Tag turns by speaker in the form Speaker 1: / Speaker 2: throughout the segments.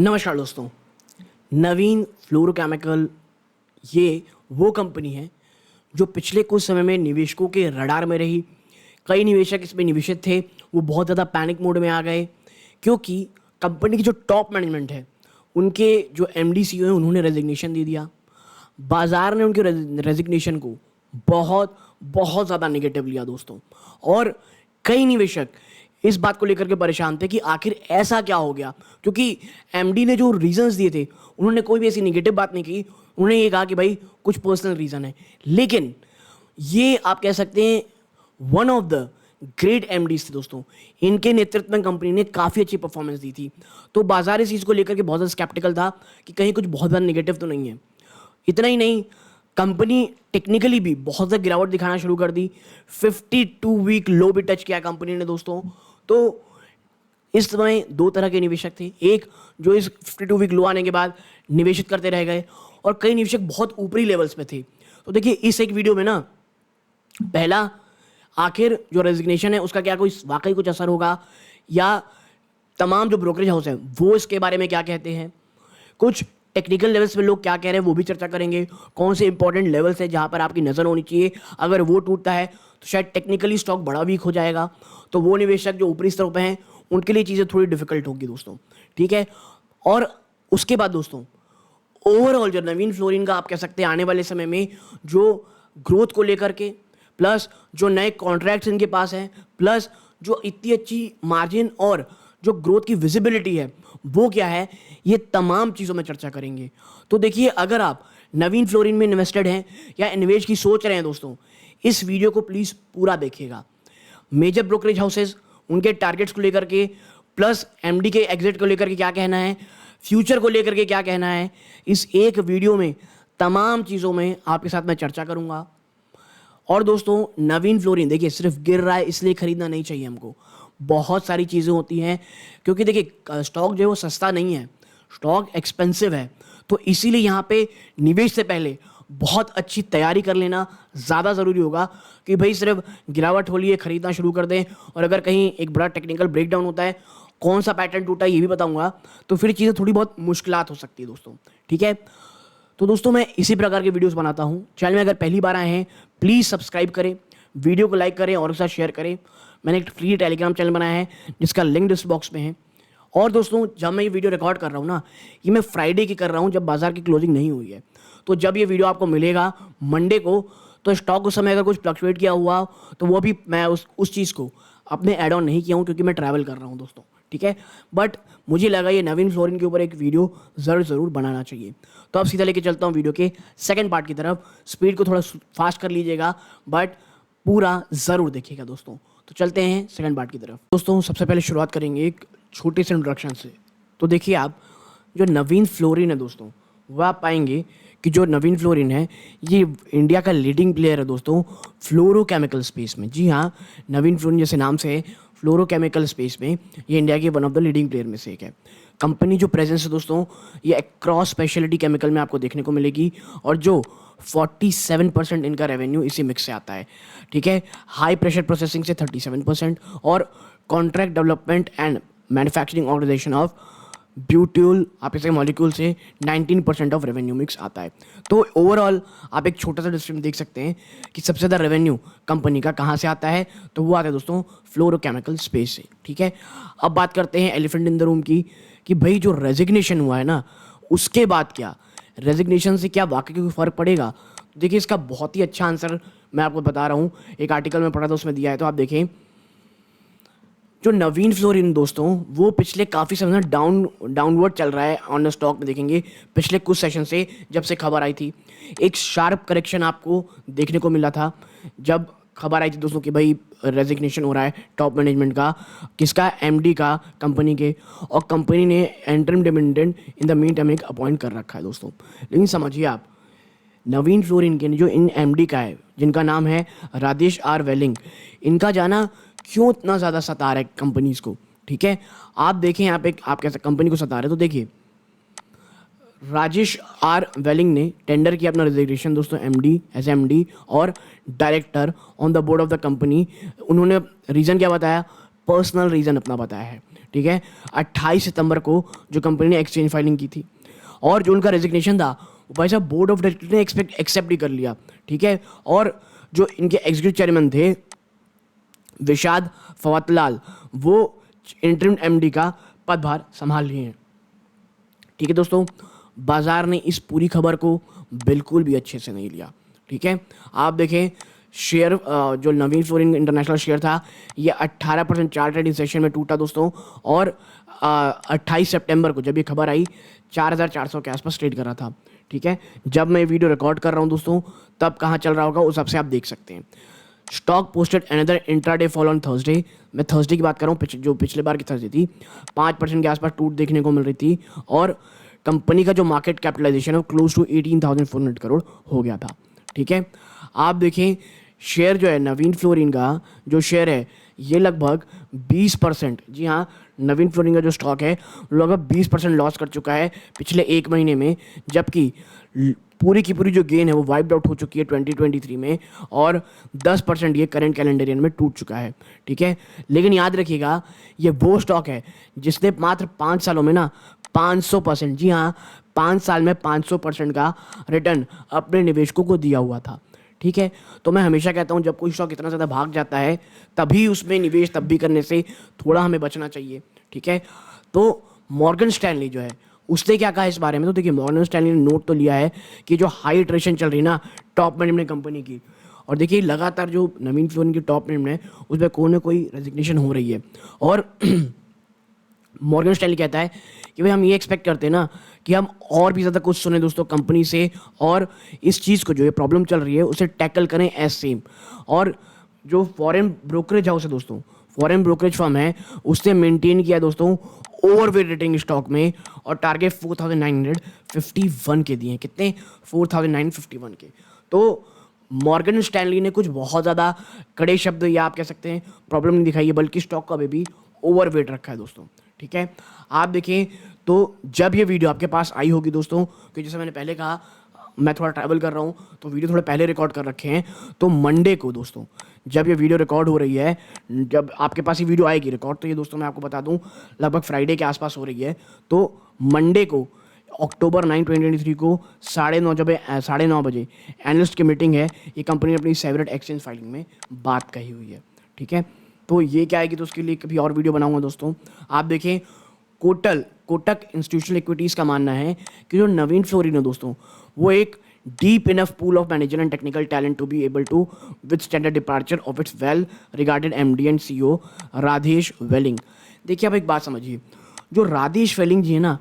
Speaker 1: नमस्कार दोस्तों। नवीन फ्लोरोकेमिकल ये वो कंपनी है जो पिछले कुछ समय में निवेशकों के रडार में रही। कई निवेशक इसमें निवेशित थे, वो बहुत ज़्यादा पैनिक मोड में आ गए क्योंकि कंपनी की जो टॉप मैनेजमेंट है, उनके जो एमडी सीईओ हैं, उन्होंने रेजिग्नेशन दे दिया। बाजार ने उनके रेजिग्नेशन को बहुत बहुत ज़्यादा नेगेटिव लिया दोस्तों, और कई निवेशक इस बात को लेकर के परेशान थे कि आखिर ऐसा क्या हो गया, क्योंकि एमडी ने जो रीजंस दिए थे उन्होंने कोई भी ऐसी नेगेटिव बात नहीं की। उन्होंने ये कहा कि भाई कुछ पर्सनल रीज़न है, लेकिन ये आप कह सकते हैं one of the great MDs थे दोस्तों। इनके नेतृत्व में कंपनी ने काफ़ी अच्छी परफॉर्मेंस दी थी, तो बाजार इस चीज़ को लेकर के बहुत ज़्यादा स्केप्टिकल था कि कहीं कुछ बहुत ज़्यादा नेगेटिव तो नहीं है। इतना ही नहीं, कंपनी टेक्निकली भी बहुत ज़्यादा गिरावट दिखाना शुरू कर दी। 52 वीक लो भी टच किया कंपनी ने दोस्तों। तो इस समय दो तरह के निवेशक थे, एक जो इस 52 वीक लो आने के बाद निवेशित करते रह गए, और कई निवेशक बहुत ऊपरी लेवल्स पे थे। तो देखिए इस एक वीडियो में ना, पहला आखिर जो रेजिग्नेशन है उसका क्या कोई वाकई कुछ असर होगा, या तमाम जो ब्रोकरेज हाउस है वो इसके बारे में क्या कहते हैं, कुछ टेक्निकल लेवल्स पे लोग क्या कह रहे हैं वो भी चर्चा करेंगे। कौन से इंपॉर्टेंट लेवल्स है जहां पर आपकी नज़र होनी चाहिए, अगर वो टूटता है तो शायद टेक्निकली स्टॉक बड़ा वीक हो जाएगा, तो वो निवेशक जो ऊपरी स्तर पे हैं उनके लिए चीज़ें थोड़ी डिफिकल्ट होगी दोस्तों, ठीक है। और उसके बाद दोस्तों ओवरऑल जो नवीन फ्लोरिन का आप कह सकते हैं आने वाले समय में जो ग्रोथ को लेकर के, प्लस जो नए कॉन्ट्रैक्ट्स इनके पास हैं, प्लस जो इतनी अच्छी मार्जिन और जो ग्रोथ की विजिबिलिटी है वो क्या है, ये तमाम चीज़ों में चर्चा करेंगे। तो देखिए, अगर आप नवीन फ्लोरिन में इन्वेस्टेड हैं या निवेश की सोच रहे हैं दोस्तों, इस वीडियो को प्लीज़ पूरा देखिएगा। मेजर ब्रोकरेज हाउसेज, उनके टारगेट्स को लेकर के, प्लस एमडी के एग्जिट को लेकर के क्या कहना है, फ्यूचर को लेकर के क्या कहना है, इस एक वीडियो में तमाम चीज़ों में आपके साथ मैं चर्चा करूँगा। और दोस्तों नवीन फ्लोरिन देखिए सिर्फ गिर रहा है इसलिए खरीदना नहीं चाहिए हमको, बहुत सारी चीज़ें होती हैं, क्योंकि देखिए स्टॉक जो है वो सस्ता नहीं है, स्टॉक एक्सपेंसिव है। तो इसीलिए यहाँ पे निवेश से पहले बहुत अच्छी तैयारी कर लेना ज़्यादा ज़रूरी होगा कि भाई सिर्फ गिरावट हो रही है खरीदना शुरू कर दें, और अगर कहीं एक बड़ा टेक्निकल ब्रेकडाउन होता है, कौन सा पैटर्न टूटा है ये भी बताऊँगा, तो फिर चीज़ें थोड़ी बहुत मुश्किलात हो सकती है दोस्तों, ठीक है। तो दोस्तों मैं इसी प्रकार के वीडियोस बनाता हूँ। चैनल में अगर पहली बार आए हैं प्लीज़ सब्सक्राइब करें, वीडियो को लाइक करें और उसके साथ शेयर करें। मैंने एक फ्री टेलीग्राम चैनल बनाया है जिसका लिंक डिस्क्रिप्शन बॉक्स में है। और दोस्तों जब मैं ये वीडियो रिकॉर्ड कर रहा हूँ ना, ये मैं फ्राइडे की कर रहा हूँ जब बाजार की क्लोजिंग नहीं हुई है। तो जब ये वीडियो आपको मिलेगा मंडे को, तो स्टॉक उस समय अगर कुछ फ्लक्चुएट किया हुआ तो वो भी मैं उस चीज़ को अपने ऐड ऑन नहीं किया हूँ क्योंकि मैं ट्रैवल कर रहा हूँ दोस्तों, ठीक है। बट मुझे लगा ये नवीन फ्लोरिन के ऊपर एक वीडियो ज़रूर बनाना चाहिए। तो अब सीधा लेके चलता हूँ वीडियो के सेकंड पार्ट की तरफ। स्पीड को थोड़ा फास्ट कर लीजिएगा बट पूरा ज़रूर देखिएगा दोस्तों। तो चलते हैं सेकंड पार्ट की तरफ। दोस्तों सबसे पहले शुरुआत करेंगे एक छोटे से इंट्रोडक्शन से। तो देखिए, आप जो नवीन फ्लोरिन है दोस्तों, वह आप पाएंगे कि जो नवीन फ्लोरिन है ये इंडिया का लीडिंग प्लेयर है दोस्तों फ्लोरोकेमिकल स्पेस में। जी हाँ, नवीन फ्लोरिन जैसे नाम से है, फ्लोरोकेमिकल स्पेस में ये इंडिया के one of the leading player में से एक है। कंपनी जो प्रेजेंस है दोस्तों, ये क्रॉस स्पेशलिटी केमिकल में आपको देखने को मिलेगी, और जो 47% इनका रेवेन्यू इसी मिक्स से आता है, ठीक है। हाई प्रेशर प्रोसेसिंग से 37% और contract development and manufacturing organization of ब्यूट्यूल आप इसे मॉलिक्यूल से 19% ऑफ रेवेन्यू मिक्स आता है। तो ओवरऑल आप एक छोटा सा डिस्ट्रीब्यूशन देख सकते हैं कि सबसे ज़्यादा रेवेन्यू कंपनी का कहाँ से आता है, तो वो आता है दोस्तों फ्लोरोकेमिकल स्पेस से, ठीक है। अब बात करते हैं एलिफेंट इन द रूम की, कि भाई जो रेजिग्नेशन हुआ है ना, उसके बाद क्या, रेजिग्नेशन से क्या वाकई कोई फ़र्क पड़ेगा। देखिए इसका बहुत ही अच्छा आंसर मैं आपको बता रहा हूँ, एक आर्टिकल में पढ़ा था उसमें दिया है। तो आप देखें, जो नवीन फ्लोरिन दोस्तों वो पिछले काफ़ी समय डाउनवर्ड चल रहा है ऑन द स्टॉक में। देखेंगे पिछले कुछ सेशन से जब से खबर आई थी, एक शार्प करेक्शन आपको देखने को मिला था जब खबर आई थी दोस्तों कि भाई रेजिग्नेशन हो रहा है टॉप मैनेजमेंट का, किसका, एमडी का कंपनी के, और कंपनी ने interim dividend in the mean time एक अपॉइंट कर रखा है दोस्तों। लेकिन समझिए आप, नवीन फ्लोरिन के जो इन एमडी का है जिनका नाम है राजेश आर वेलिंग, इनका जाना क्यों इतना ज़्यादा सता रहा है कंपनीज़ को, ठीक है। आप देखें यहाँ पे आप कैसे कंपनी को सता रहे हैं। तो देखिए, राजेश आर वेलिंग ने टेंडर किया अपना रेजिग्नेशन दोस्तों एमडी और director on the board of the company. उन्होंने रीज़न क्या बताया, पर्सनल रीज़न अपना बताया है, ठीक है, 28 सितंबर को जो कंपनी ने एक्सचेंज फाइलिंग की थी, और जो उनका रेजिग्नेशन था वो भाई साहब बोर्ड ऑफ डायरेक्टर ने एक्सेप्ट ही कर लिया, ठीक है। और जो इनके एग्जीक्यूटिव चेयरमैन थे विशाद फवातलाल, वो इंटरिम एमडी का पदभार संभाल लिए हैं, ठीक है दोस्तों। बाजार ने इस पूरी खबर को बिल्कुल भी अच्छे से नहीं लिया, ठीक है। आप देखें शेयर जो नवीन फ्लोरिन इंटरनेशनल शेयर था ये 18% चार्ट ट्रेडिंग सेशन में टूटा दोस्तों, और 28 सितंबर को जब ये खबर आई 4400 के आसपास ट्रेड कर रहा था, ठीक है। जब मैं वीडियो रिकॉर्ड कर रहा हूँ दोस्तों तब कहाँ चल रहा होगा उस हिसाब से आप देख सकते हैं। Stock posted another intraday fall on Thursday, मैं थर्सडे की बात कर रहा हूँ, जो पिछले बार की थर्सडे थी 5% के आसपास टूट देखने को मिल रही थी, और कंपनी का जो मार्केट कैपिटलाइजेशन है वो क्लोज टू 18,400 करोड़ हो गया था, ठीक है। आप देखें शेयर जो है नवीन फ्लोरिन का जो शेयर है ये लगभग 20%, जी हाँ, नवीन फ्लोरिन का जो स्टॉक है लगभग 20% लॉस कर चुका है पिछले एक महीने में, जबकि पूरी की पूरी जो गेन है वो वाइप्ड आउट हो चुकी है 2023 में, और 10% ये करंट कैलेंडर ईयर में टूट चुका है, ठीक है। लेकिन याद रखिएगा ये वो स्टॉक है जिसने मात्र 5 सालों में ना 500%, जी हाँ 5 साल में 500% का रिटर्न अपने निवेशकों को दिया हुआ था, ठीक है। तो मैं हमेशा कहता हूँ जब कोई स्टॉक इतना ज़्यादा भाग जाता है तभी उसमें निवेश तब भी करने से थोड़ा हमें बचना चाहिए, ठीक है। तो मॉर्गन स्टैनली जो है उसने क्या कहा इस बारे में, तो देखिए मॉर्गन स्टैनली ने नोट तो लिया है कि जो हाई इटरेशन चल रही ना टॉप मैनेजमेंट कंपनी की, और देखिए लगातार जो नवीन फ्लोरिन की टॉप मैनेजमेंट है उसमें कोई ना कोई रेजिग्नेशन हो रही है, और मॉर्गन स्टैनली कहता है कि भाई हम ये एक्सपेक्ट करते हैं ना कि हम और भी ज़्यादा कुछ सुने दोस्तों कंपनी से, और इस चीज़ को जो ये प्रॉब्लम चल रही है उसे टैकल करें एज सेम। और जो फॉरेन ब्रोकरेज हाउस है दोस्तों, फॉरेन ब्रोकरेज फर्म है, उसने मेंटेन किया दोस्तों ओवरवेट रेटिंग स्टॉक में, और टारगेट 4,951 के दिए हैं, कितने 4,951 के। तो मॉर्गन स्टैनली ने कुछ बहुत ज़्यादा कड़े शब्द या आप कह सकते हैं प्रॉब्लम नहीं दिखाई है, बल्कि स्टॉक को अभी भी ओवरवेट रखा है दोस्तों, ठीक है। आप देखें तो जब ये वीडियो आपके पास आई होगी दोस्तों, कि जैसे मैंने पहले कहा मैं थोड़ा ट्रैवल कर रहा हूँ तो वीडियो थोड़े पहले रिकॉर्ड कर रखे हैं, तो मंडे को दोस्तों जब ये वीडियो रिकॉर्ड हो रही है, जब आपके पास ये वीडियो आएगी रिकॉर्ड, तो ये दोस्तों मैं आपको बता दूं लगभग फ्राइडे के आसपास हो रही है। तो मंडे को अक्टूबर 9, 2023 को 9:30 बजे एनालिस्ट की मीटिंग है, ये कंपनी ने अपनी सेवरेट एक्सचेंज फाइलिंग में बात कही हुई है, ठीक है। तो ये क्या आएगी तो उसके लिए कभी और वीडियो बनाऊंगा दोस्तों। आप देखें कोटक इंस्टीट्यूशनल इक्विटीज़ का मानना है कि जो नवीन फ्लोरिन है दोस्तों वो एक deep enough pool of manager and technical talent to be able to withstand the departure of its well regarded MD and CEO Radhesh वेलिंग। देखिए आप एक बात समझिए, जो राधेश वेलिंग जी है ना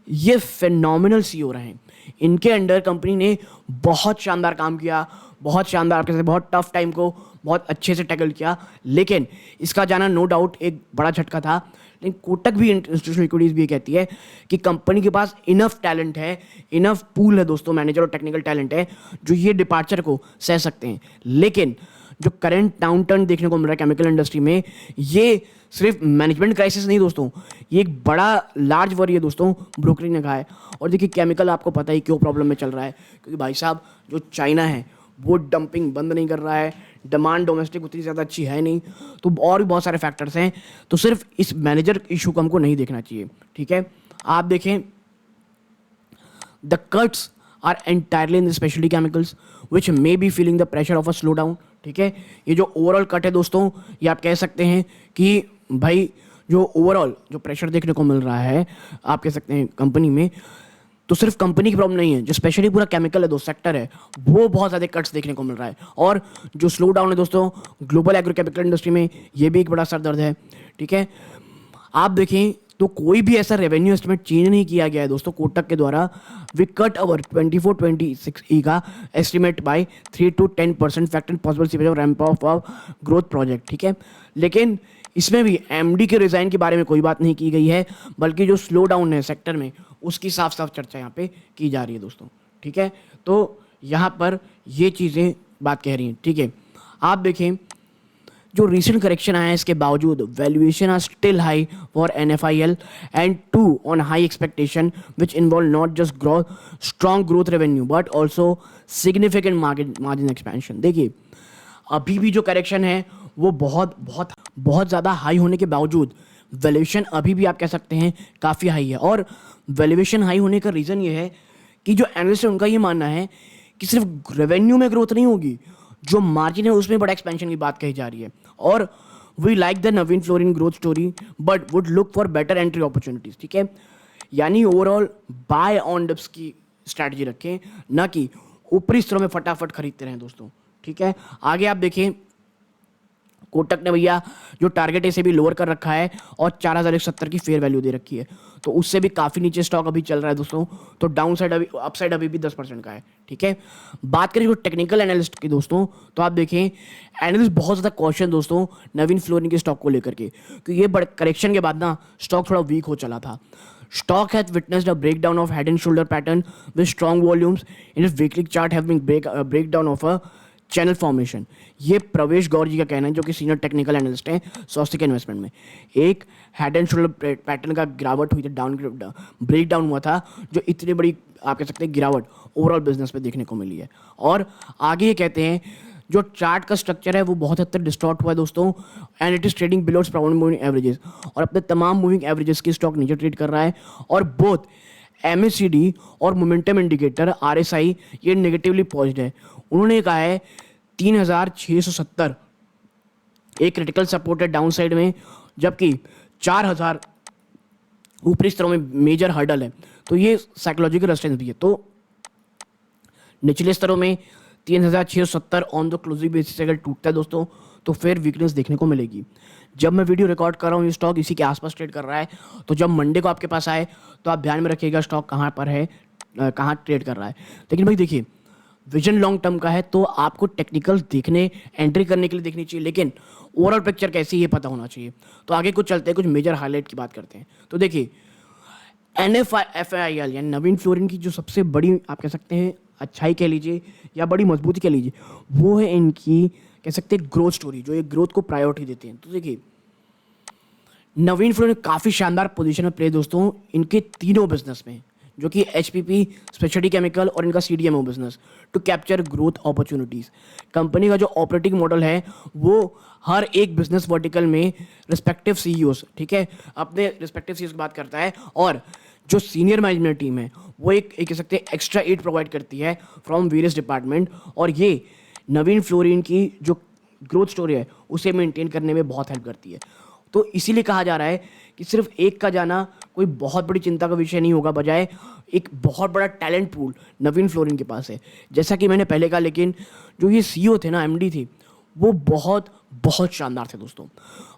Speaker 1: ये फिनोमिनल CEO रहे हैं, इनके अंडर कंपनी ने बहुत शानदार काम किया, बहुत शानदार आपके साथ बहुत टफ टाइम को बहुत अच्छे से टैकल किया, लेकिन इसका जाना नो डाउट एक बड़ा झटका था। लेकिन कोटक भी इंस्टीट्यूशनल इक्विटीज़ भी ये कहती है कि कंपनी के पास इनफ टैलेंट है, इनफ पूल है दोस्तों, मैनेजर और टेक्निकल टैलेंट है जो ये डिपार्चर को सह सकते हैं। लेकिन जो करंट डाउन टर्न देखने को मिल रहा है केमिकल इंडस्ट्री में, ये सिर्फ मैनेजमेंट क्राइसिस नहीं दोस्तों, ये एक बड़ा लार्ज वरी है दोस्तों, ब्रोकरी ने कहा है। और देखिए केमिकल आपको पता ही क्यों प्रॉब्लम में चल रहा है, क्योंकि भाई साहब जो चाइना है वो डंपिंग बंद नहीं कर रहा है, डिमांड डोमेस्टिक उतनी ज़्यादा अच्छी है नहीं, तो और भी बहुत सारे फैक्टर्स हैं। तो सिर्फ इस मैनेजर इशू को हमको नहीं देखना चाहिए, ठीक है। आप देखें the cuts are entirely in the speciality chemicals which may be feeling the pressure of a slowdown, ठीक है। ये जो ओवरऑल कट है दोस्तों, ये आप कह सकते हैं कि भाई जो ओवरऑल जो प्रेशर देखने को मिल रहा है आप कह सकते हैं कंपनी में, तो सिर्फ कंपनी की प्रॉब्लम नहीं है, जो स्पेशली पूरा केमिकल है दो सेक्टर है वो बहुत ज़्यादा कट्स देखने को मिल रहा है। और जो स्लो डाउन है दोस्तों ग्लोबल एग्रोकेमिकल इंडस्ट्री में, ये भी एक बड़ा सर दर्द है, ठीक है। आप देखें तो कोई भी ऐसा रेवेन्यू एस्टिमेट चेंज नहीं किया गया है दोस्तों कोटक के द्वारा। वी कट अवर 24-26 का estimate by 3 to 10% factor possible sewage of ramp of growth project, ठीक है। लेकिन इसमें भी एमडी के रिजाइन के बारे में कोई बात नहीं की गई है, बल्कि जो स्लो डाउन है सेक्टर में उसकी साफ साफ चर्चा यहाँ पे की जा रही है दोस्तों, ठीक है। तो यहाँ पर ये चीज़ें बात कह रही हैं, ठीक है। आप देखें जो रिसेंट करेक्शन आया है इसके बावजूद valuation are still high for NFIL and to on high expectation which involve not just growth strong growth revenue but also significant margin expansion. देखिए अभी भी जो करेक्शन है वो बहुत बहुत बहुत ज़्यादा हाई होने के बावजूद वैल्यूएशन अभी भी आप कह सकते हैं काफ़ी हाई है। और वैल्यूएशन हाई होने का रीज़न ये है कि जो एनालिस्ट है उनका ये मानना है कि सिर्फ रेवेन्यू में ग्रोथ नहीं होगी, जो मार्जिन है उसमें बड़ा एक्सपेंशन की बात कही जा रही है। और we like the Navin Fluorine growth story but would look for better entry opportunities. ठीक है, यानी ओवरऑल बाय ऑन डिप्स की स्ट्रैटेजी रखें, ना कि ऊपरी स्तरों में फटाफट खरीदते रहें दोस्तों। ठीक है, आगे आप देखें कोटक ने भैया जो टारगेट है इसे भी लोअर कर रखा है और 4170 की फेयर वैल्यू दे रखी है, तो उससे भी काफ़ी नीचे स्टॉक अभी चल रहा है दोस्तों। तो डाउन साइड अभी, अपसाइड अभी भी 10% का है। ठीक है, बात करें जो टेक्निकल एनालिस्ट की दोस्तों, तो आप देखें एनालिस्ट बहुत ज़्यादा कॉशन दोस्तों नवीन फ्लोरिन के स्टॉक को लेकर के, क्योंकि ये बड़े करेक्शन के बाद ना स्टॉक थोड़ा वीक हो चला था। Stock has witnessed a breakdown of head and shoulder pattern with strong volumes in its weekly chart having breakdown of a channel formation. ये प्रवेश गौर जी का कहना है, जो कि सीनियर टेक्निकल एनालिस्ट हैं स्वस्तिक इन्वेस्टमेंट में। एक हेड एंड शोल्डर पैटर्न का गिरावट हुई थी, ब्रेक डाउन हुआ था, जो इतनी बड़ी आप कह सकते हैं गिरावट ओवरऑल बिजनेस पे देखने को मिली है। और आगे ये कहते हैं जो चार्ट का स्ट्रक्चर है वो बहुत हद तक डिस्टॉर्ट हुआ है दोस्तों, and it is trading below its primary moving averages, और अपने तमाम मूविंग एवरेजेस की स्टॉक नीचे ट्रेड कर रहा है। और बोथ MACD और मोमेंटम इंडिकेटर RSI ये नेगेटिवली पॉजिटिव है। उन्होंने कहा है 3670 एक क्रिटिकल सपोर्ट है डाउन साइड में, जबकि 4000 ऊपरी स्तरों में मेजर हर्डल है। तो ये साइकोलॉजिकल रेजिस्टेंस भी है। तो निचले स्तरों में 3670 ऑन द क्लोजिंग बेसिस से अगर टूटता है दोस्तों तो फिर वीकनेस देखने को मिलेगी। जब मैं वीडियो रिकॉर्ड कर रहा हूँ ये स्टॉक इसी के आसपास ट्रेड कर रहा है, तो जब मंडे को आपके पास आए तो आप ध्यान में रखिएगा स्टॉक कहाँ पर है, कहाँ ट्रेड कर रहा है। लेकिन भाई देखिए विजन लॉन्ग टर्म का है, तो आपको टेक्निकल देखने, एंट्री करने के लिए देखनी चाहिए, लेकिन ओवरऑल पिक्चर कैसी है ये पता होना चाहिए। तो आगे कुछ चलते हैं, कुछ मेजर हाईलाइट की बात करते हैं। तो देखिए NFIL यानी नवीन फ्लोरिन की जो सबसे बड़ी आप कह सकते हैं अच्छाई कह लीजिए या बड़ी मजबूती कह लीजिए, वो है इनकी कह सकते हैं ग्रोथ स्टोरी, जो ये ग्रोथ को प्रायोरिटी देते हैं। तो देखिए नवीन फ्लोरिन काफ़ी शानदार पोजीशन में प्ले दोस्तों इनके तीनों बिजनेस में, जो कि HPP, स्पेशलिटी केमिकल और इनका CDMO business, to capture growth opportunities. Company का जो ऑपरेटिंग मॉडल है वो हर एक बिजनेस वर्टिकल में रिस्पेक्टिव CEOs, ठीक है, अपने रिस्पेक्टिव CEOs की बात करता है, और जो सीनियर मैनेजमेंट टीम है वो एक कह सकते हैं एक्स्ट्रा एड प्रोवाइड करती है फ्रॉम वेरियस डिपार्टमेंट, और ये नवीन फ्लोरिन की जो ग्रोथ स्टोरी है उसे मेंटेन करने में बहुत हेल्प करती है। तो इसीलिए कहा जा रहा है कि सिर्फ एक का जाना कोई बहुत बड़ी चिंता का विषय नहीं होगा, बजाय एक बहुत बड़ा टैलेंट पूल नवीन फ्लोरिन के पास है। जैसा कि मैंने पहले कहा, लेकिन जो ये CEO थे ना, MD थी, वो बहुत बहुत शानदार थे दोस्तों।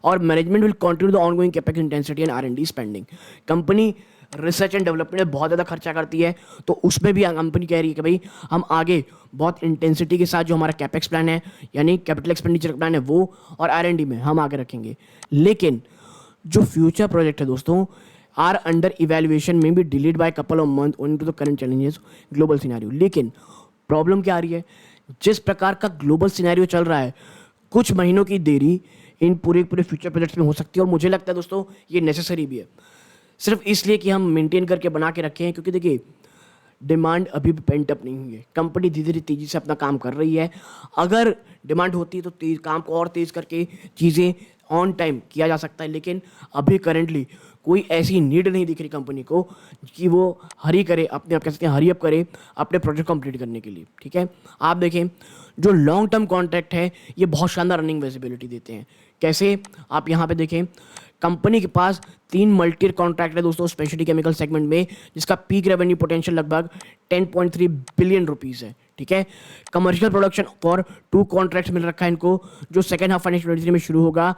Speaker 1: और management will continue the ongoing capex intensity and R&D spending. Company research and development में बहुत ज़्यादा खर्चा करती है, तो उसमें भी कंपनी कह रही है कि भाई हम आगे बहुत इंटेंसिटी के साथ जो हमारा कैपेक्स प्लान है यानी कैपिटल एक्सपेंडिचर प्लान है वो, और R&D में हम आगे रखेंगे। लेकिन जो फ्यूचर प्रोजेक्ट है दोस्तों आर अंडर इवेल्युएशन में भी delayed by couple of month owing to the current challenges global scenario. लेकिन प्रॉब्लम क्या आ रही है, जिस प्रकार का ग्लोबल सिनेरियो चल रहा है, कुछ महीनों की देरी इन पूरे फ्यूचर प्रोजेक्ट्स में हो सकती है, और मुझे लगता है दोस्तों ये नेसेसरी भी है, सिर्फ इसलिए कि हम मेंटेन करके बना के रखे हैं, क्योंकि देखिए डिमांड अभी भी पेंट अप नहीं हुई है। कंपनी धीरे धीरे तेज़ी से अपना काम कर रही है। अगर डिमांड होती है तो काम को और तेज़ करके चीज़ें ऑन टाइम किया जा सकता है, लेकिन अभी करेंटली कोई ऐसी नीड नहीं दिख रही कंपनी को कि वो हरी करे, अपने आप कह सकते हैं हरी अप करे अपने प्रोजेक्ट कंप्लीट करने के लिए। ठीक है, आप देखें जो लॉन्ग टर्म कॉन्ट्रैक्ट है ये बहुत शानदार रनिंग विजिबिलिटी देते हैं। कैसे, आप यहाँ पे देखें कंपनी के पास 3 मल्टी कॉन्ट्रैक्ट है दोस्तों स्पेशलिटी केमिकल सेगमेंट में, जिसका पीक रेवेन्यू पोटेंशियल लगभग 10.3 बिलियन रुपीस है। ठीक है, कमर्शियल प्रोडक्शन फॉर 2 कॉन्ट्रैक्ट्स मिल रखा है इनको, जो सेकंड हाफ फाइनेंशियल 23 में शुरू होगा,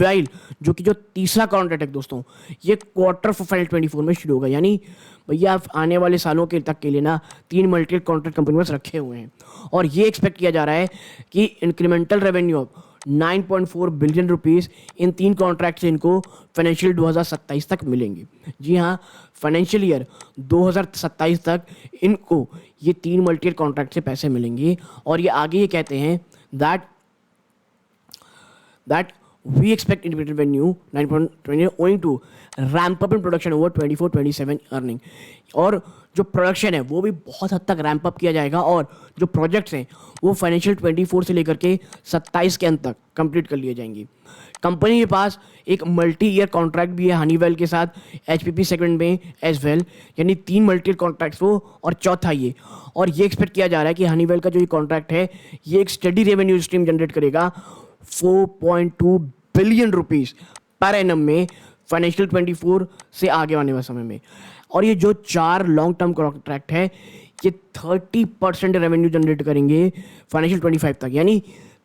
Speaker 1: वाइल जो कि जो तीसरा कॉन्ट्रैक्ट है दोस्तों ये क्वार्टर फॉर फाइनेंशियल 24 में शुरू होगा। यानी भैया आप आने वाले सालों के तक के लिए ना 3 मल्टी कॉन्ट्रैक्ट कंपनी में रखे हुए हैं, और ये एक्सपेक्ट किया जा रहा है कि incremental revenue 9.4 billion rupees in 3 contract से इनको फाइनेंशियल 2027 तक मिलेंगे। जी हाँ, फाइनेंशियल ईयर 2027 तक इनको ये 3 मल्टी कॉन्ट्रैक्ट से पैसे मिलेंगे। और ये आगे ये कहते हैं that we expect integrated revenue 9.20 owing to ramp up in production over 24-27 earning. और जो प्रोडक्शन है वो भी बहुत हद तक रैंप अप किया जाएगा और जो प्रोजेक्ट्स हैं वो फाइनेंशियल 24 से लेकर के 27 के अंत तक कंप्लीट कर लिए जाएंगी. कंपनी के पास एक मल्टी ईयर कॉन्ट्रैक्ट भी है हनीवेल के साथ एचपीपी सेगमेंट में एज वेल, यानी 3 मल्टी ईयर कॉन्ट्रैक्ट्स वो और चौथा ये. और ये एक्सपेक्ट किया जा रहा है कि हनीवेल का जो ये कॉन्ट्रैक्ट है ये एक स्टडी रेवेन्यू स्ट्रीम जनरेट करेगा 4.2 बिलियन रुपीस पर एनम में फाइनेंशियल 24 से आगे आने वाले समय में. और ये जो 4 लॉन्ग टर्म कॉन्ट्रैक्ट है ये 30% रेवेन्यू जनरेट करेंगे फाइनेंशियल 25 तक, यानी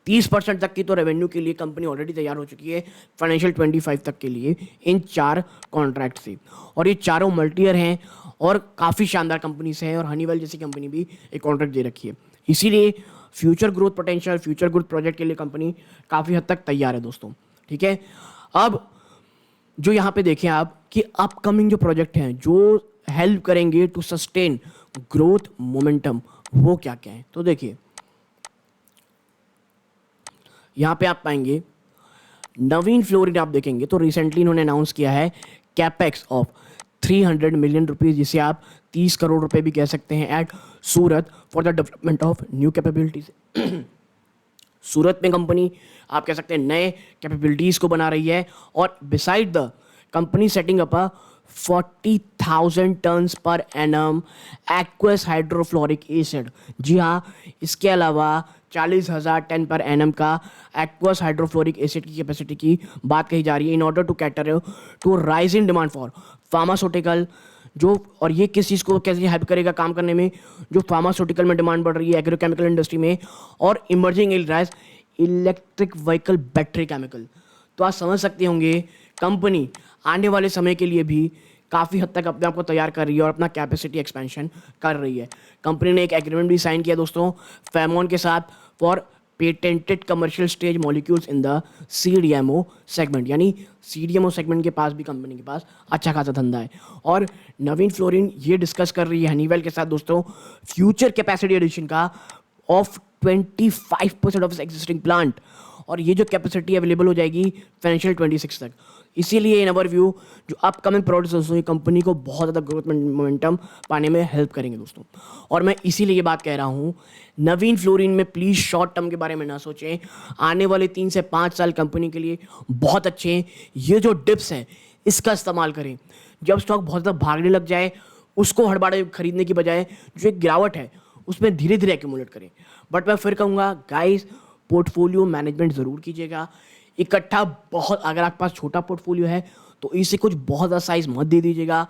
Speaker 1: 30% तक की तो रेवेन्यू के लिए कंपनी ऑलरेडी तैयार हो चुकी है फाइनेंशियल 25 तक के लिए इन 4 कॉन्ट्रैक्ट से. और ये चारों मल्टी ईयर हैं और काफ़ी शानदार कंपनी से हैं और हनीवेल जैसी कंपनी भी एक कॉन्ट्रैक्ट दे रखी है. इसीलिए future growth potential, future growth project के लिए कंपनी काफ़ी हद तक तैयार है दोस्तों. ठीक है, अब जो यहाँ पे देखें आप कि अपकमिंग जो प्रोजेक्ट हैं जो हेल्प करेंगे टू सस्टेन ग्रोथ मोमेंटम, वो क्या क्या है. तो देखिए यहाँ पे आप पाएंगे नवीन फ्लोरिन. आप देखेंगे तो रिसेंटली इन्होंने अनाउंस किया है कैपेक्स ऑफ 300 मिलियन रुपीज, जिसे आप 30 करोड़ रुपए भी कह सकते हैं, at Surat for the development of new capabilities. Surat में कंपनी आप कह सकते हैं नए कैपेबिलिटीज़ को बना रही है. और beside the company setting up 40,000 tons per annum aqueous hydrofluoric acid. जी हाँ, इसके अलावा 40,000 टन पर एनम का एक्वस हाइड्रोफ्लोरिक एसिड की कैपेसिटी की बात कही जा रही है in order to cater to rise in demand for pharmaceutical. जो और ये किस चीज़ को कैसे हेल्प करेगा काम करने में, जो फार्मास्यूटिकल में डिमांड बढ़ रही है, एग्रोकेमिकल इंडस्ट्री में, और emerging areas electric vehicle battery chemical. तो आप समझ सकते होंगे कंपनी आने वाले समय के लिए भी काफ़ी हद तक अपने आप को तैयार कर रही है और अपना कैपेसिटी एक्सपेंशन कर रही है. कंपनी ने एक एग्रीमेंट भी साइन किया दोस्तों फेमोन के साथ for patented commercial stage molecules in the CDMO segment, यानी सीडीएमओ सेगमेंट के पास भी कंपनी के पास अच्छा खासा धंधा है. और नवीन फ्लोरिन ये डिस्कस कर रही है हनीवेल के साथ दोस्तों फ्यूचर कैपेसिटी एडिशन का ऑफ 25% ऑफ एग्जिस्टिंग प्लांट. और ये जो कैपेसिटी अवेलेबल हो जाएगी फाइनेंशियल 26 तक. इसीलिए इन अवर व्यू जो अपकमिंग प्रोडक्ट्स दोस्तों ये कंपनी को बहुत ज़्यादा ग्रोथ मोमेंटम पाने में हेल्प करेंगे दोस्तों. और मैं इसीलिए ये बात कह रहा हूँ नवीन फ्लोरिन में प्लीज़ शॉर्ट टर्म के बारे में ना सोचें. आने वाले 3 से 5 साल कंपनी के लिए बहुत अच्छे हैं. ये जो डिप्स हैं इसका इस्तेमाल करें. जब स्टॉक बहुत ज़्यादा भागने लग जाए उसको हड़बड़ाए खरीदने की बजाय जो एक गिरावट है उसमें धीरे धीरे एक्यूमुलेट करें. बट मैं फिर कहूँगा गाइस पोर्टफोलियो मैनेजमेंट ज़रूर कीजिएगा. इकट्ठा बहुत, अगर आपके पास छोटा पोर्टफोलियो है तो इसे कुछ बहुत ज़्यादा साइज मत दे दीजिएगा.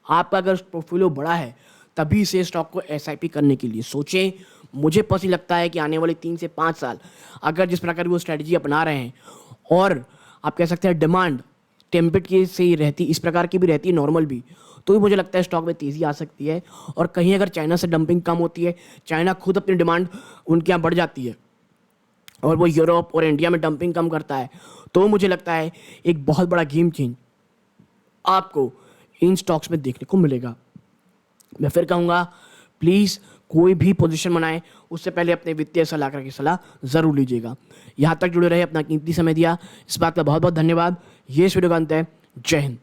Speaker 1: आपका अगर पोर्टफोलियो बड़ा है तभी इसे स्टॉक को एसआईपी करने के लिए सोचें. मुझे पसंद लगता है कि आने वाले 3 से 5 साल अगर जिस प्रकार वो स्ट्रेटजी अपना रहे हैं और आप कह सकते हैं डिमांड टेम्पेट की से ही रहती, इस प्रकार की भी रहती है नॉर्मल भी, तो भी मुझे लगता है स्टॉक में तेज़ी आ सकती है. और कहीं अगर चाइना से डंपिंग कम होती है, चाइना खुद अपनी डिमांड उनके यहाँ बढ़ जाती है और वो यूरोप और इंडिया में डंपिंग कम करता है, तो मुझे लगता है एक बहुत बड़ा गेम चेंज आपको इन स्टॉक्स में देखने को मिलेगा. मैं फिर कहूँगा प्लीज़ कोई भी पोजीशन बनाएं उससे पहले अपने वित्तीय सलाहकार की सलाह ज़रूर लीजिएगा. यहाँ तक जुड़े रहे, अपना कीमती समय दिया, इस बात का बहुत बहुत धन्यवाद. ये इस वीडियो का अंत है. जय हिंद.